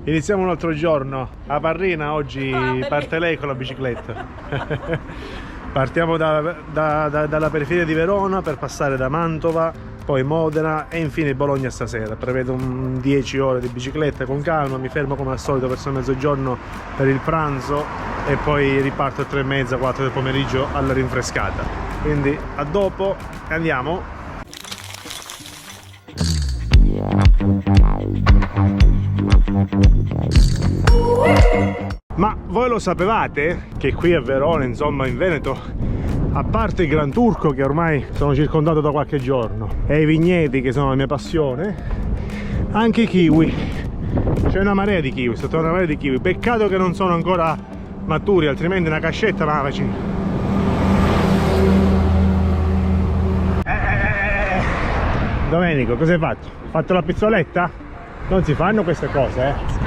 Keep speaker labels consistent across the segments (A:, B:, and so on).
A: Iniziamo un altro giorno. A Parrina oggi parte lei con la bicicletta. Partiamo dalla periferia di Verona per passare da Mantova, poi Modena e infine Bologna stasera. Prevedo 10 ore di bicicletta con calma, mi fermo come al solito verso mezzogiorno per il pranzo e poi riparto alle 3:30, 4 del pomeriggio alla rinfrescata. Quindi a dopo, andiamo. Ma voi lo sapevate che qui a Verona, insomma in Veneto, a parte il Gran Turco che ormai sono circondato da qualche giorno e i vigneti che sono la mia passione, anche i kiwi, c'è una marea di kiwi, sto trovando una marea di kiwi. Peccato che non sono ancora maturi, altrimenti una cascetta lavaci. Domenico, cosa hai fatto? Hai fatto la pizzoletta? Non si fanno queste cose,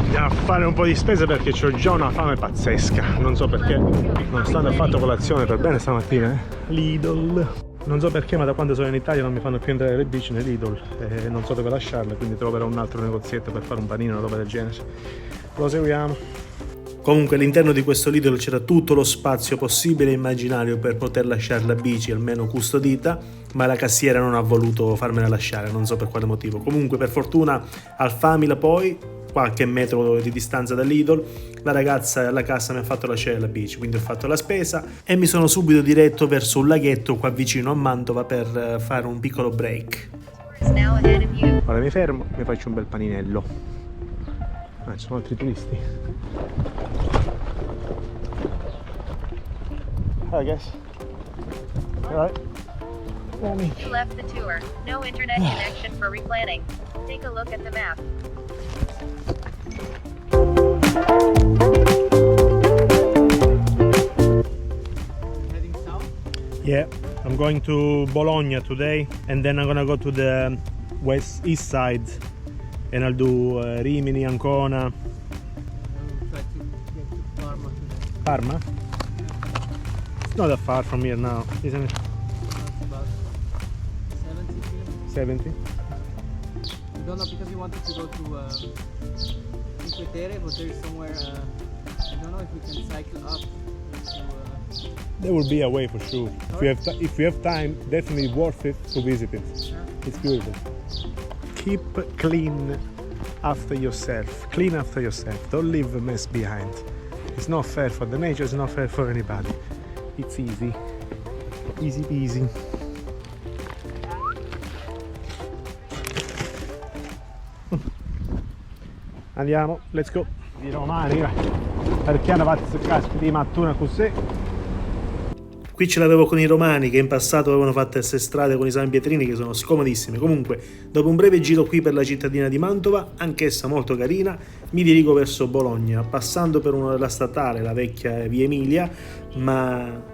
A: Andiamo a fare un po' di spese perché ho già una fame pazzesca. Non so perché, nonostante ho fatto colazione per bene stamattina, Lidl. Non so perché, ma da quando sono in Italia non mi fanno più entrare le bici nei Lidl e non so dove lasciarle, quindi troverò un altro negozietto per fare un panino, una roba del genere. Proseguiamo. Comunque all'interno di questo Lidl c'era tutto lo spazio possibile e immaginario per poter lasciare la bici almeno custodita, ma la cassiera non ha voluto farmela lasciare, non so per quale motivo. Comunque per fortuna al Famila, poi qualche metro di distanza da Lidl, la ragazza alla cassa mi ha fatto lasciare la bici, quindi ho fatto la spesa e mi sono subito diretto verso un laghetto qua vicino a Mantova per fare un piccolo break. Ora mi fermo, mi faccio un bel paninello. Ci sono altri turisti. Hi guys. Alright.
B: You left the tour. No internet connection for replanning. Take a look at the map.
C: Heading south?
A: Yeah, I'm going to Bologna today and then I'm gonna go to the east side and I'll do Rimini, Ancona.
C: I'll try to get to Parma today.
A: Parma? It's not that far from here now, isn't it?
C: That's about 70 kilometers.
A: 70?
C: We don't know because we wanted to go to Cinque Terre, but there is somewhere, I don't know if we can cycle up to...
A: There will be a way for sure. If you have time, definitely worth it to visit it. It's beautiful. Keep clean after yourself. Clean after yourself. Don't leave a mess behind. It's not fair for the nature, it's not fair for anybody. It's easy. Easy peasy. Andiamo, let's go. Di romani, perché hanno fatto casco di mattuna così. Qui ce l'avevo con i romani che in passato avevano fatto queste strade con i San Pietrini che sono scomodissime. Comunque, dopo un breve giro qui per la cittadina di Mantova, anch'essa molto carina, mi dirigo verso Bologna, passando per una della statale, la vecchia via Emilia, ma...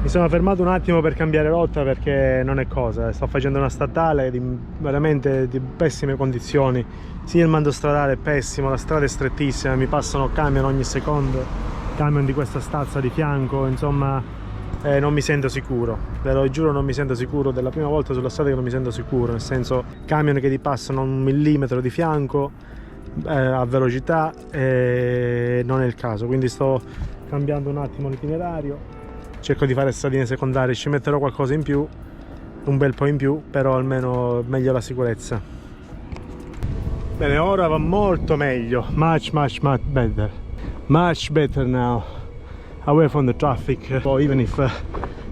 A: Mi sono fermato un attimo per cambiare rotta perché non è cosa, sto facendo una statale veramente di pessime condizioni, sia il mando stradale è pessimo, la strada è strettissima, mi passano camion ogni secondo, camion di questa stazza di fianco, insomma non mi sento sicuro, ve lo giuro, non mi sento sicuro, della prima volta sulla strada che non mi sento sicuro, nel senso camion che ti passano 1 millimetro di fianco a velocità non è il caso, quindi sto cambiando un attimo l'itinerario. Cerco di fare stradine secondarie, ci metterò qualcosa in più, un bel po' in più, però almeno meglio la sicurezza. Bene, ora va molto meglio, much better. Much better now, away from the traffic, even if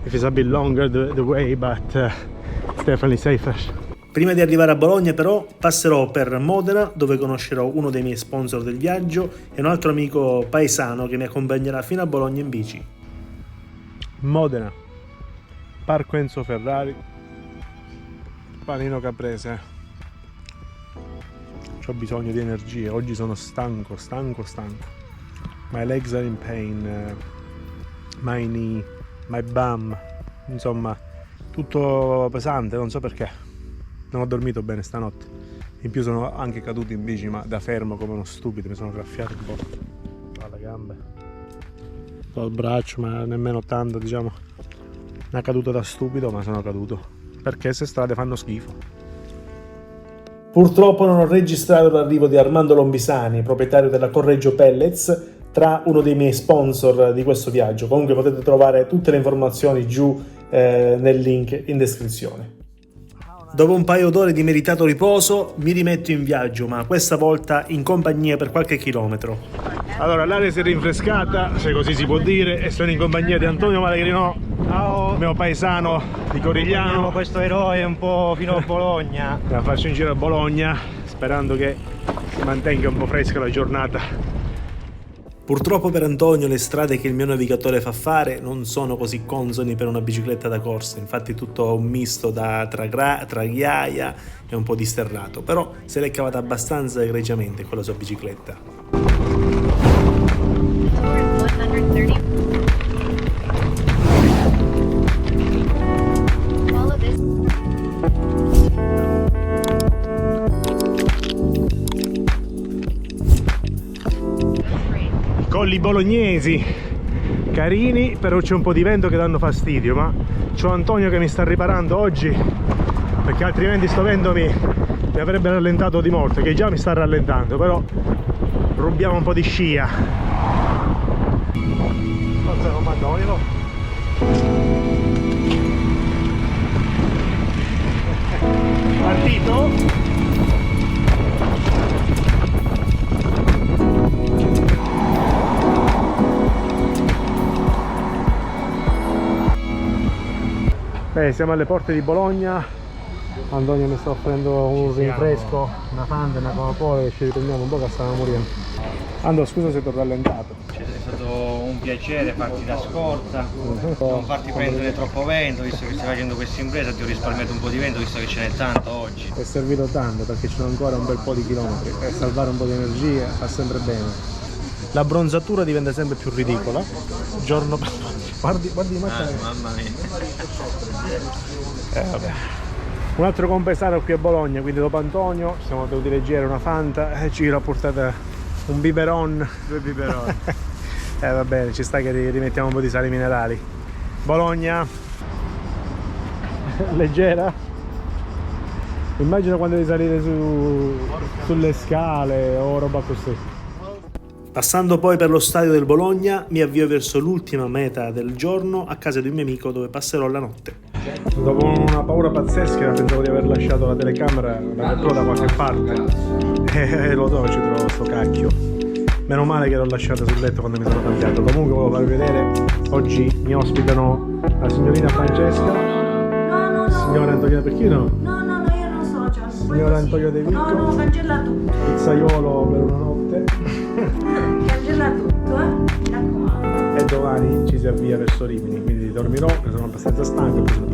A: it's a bit longer the way, but it's definitely safer. Prima di arrivare a Bologna però passerò per Modena, dove conoscerò uno dei miei sponsor del viaggio e un altro amico paesano che mi accompagnerà fino a Bologna in bici. Modena, Parco Enzo Ferrari, panino caprese. C'ho bisogno di energie, oggi sono stanco. My legs are in pain, my knee, my bum, insomma tutto pesante, non so perché. Non ho dormito bene stanotte, in più sono anche caduto in bici, ma da fermo come uno stupido, mi sono graffiato un po' alle gambe, al braccio, ma nemmeno tanto, diciamo. Una caduta da stupido, ma sono caduto perché queste strade fanno schifo. Purtroppo non ho registrato l'arrivo di Armando Lombisani, proprietario della Correggio Pellets, tra uno dei miei sponsor di questo viaggio. Comunque potete trovare tutte le informazioni giù nel link in descrizione. Dopo un paio d'ore di meritato riposo mi rimetto in viaggio, ma questa volta in compagnia per qualche chilometro. Allora, l'aria si è rinfrescata, se così si può dire, e sono in compagnia di Antonio Malegrino, mio paesano di Corigliano.
D: Questo eroe un po' fino a Bologna.
A: La faccio in giro a Bologna, sperando che si mantenga un po' fresca la giornata. Purtroppo per Antonio le strade che il mio navigatore fa fare non sono così consoni per una bicicletta da corsa, infatti tutto un misto tra ghiaia e un po' di sterrato, però se l'è cavata abbastanza egregiamente con la sua bicicletta.
B: Tour 130. Follow this.
A: Colli bolognesi carini, però c'è un po' di vento che danno fastidio, ma c'ho Antonio che mi sta riparando oggi, perché altrimenti sto vento mi avrebbe rallentato di molto, che già mi sta rallentando, però rubiamo un po' di scia. Forza con Antonio. Partito? Siamo alle porte di Bologna. Antonio mi sta offrendo un rinfresco, una Fanta, una Coca-Cola e ci riprendiamo un po' che stavamo morendo. Ando, scusa se ti ho rallentato.
D: È stato un piacere farti da scorta, non farti prendere troppo vento, visto che stai facendo questa impresa ti ho risparmiato un po' di vento, visto che ce n'è tanto oggi.
A: È servito tanto perché ci sono ancora un bel po' di chilometri e salvare un po' di energia fa sempre bene. La bronzatura diventa sempre più ridicola, giorno per giorno. Guardi il macchina.
D: Mamma mia.
A: Vabbè. Un altro compesano qui a Bologna, quindi dopo Antonio ci siamo dovuti leggere una Fanta e ci ha portato un biberon.
D: 2 biberoni.
A: Va bene, ci sta che rimettiamo un po' di sali minerali. Bologna leggera. Immagino quando devi salire sulle scale o roba così. Passando poi per lo stadio del Bologna, mi avvio verso l'ultima meta del giorno a casa di un mio amico dove passerò la notte. Dopo una paura pazzesca pensavo di aver lasciato la telecamera, la GoPro da qualche parte e lo so, ci trovo sto cacchio. Meno male che l'ho lasciata sul letto quando mi sono cambiato. Comunque volevo farvi vedere, oggi mi ospitano la signorina Francesca, signora Antonina Perchino,
E: No, io non sono già.
A: signora Antonio De Vico,
E: No, cancella tutto.
A: pizzaiolo per una notte.
E: Cancella tutto, mi raccomando.
A: E domani ci si avvia verso Rimini, quindi dormirò, sono abbastanza stanco e poi sono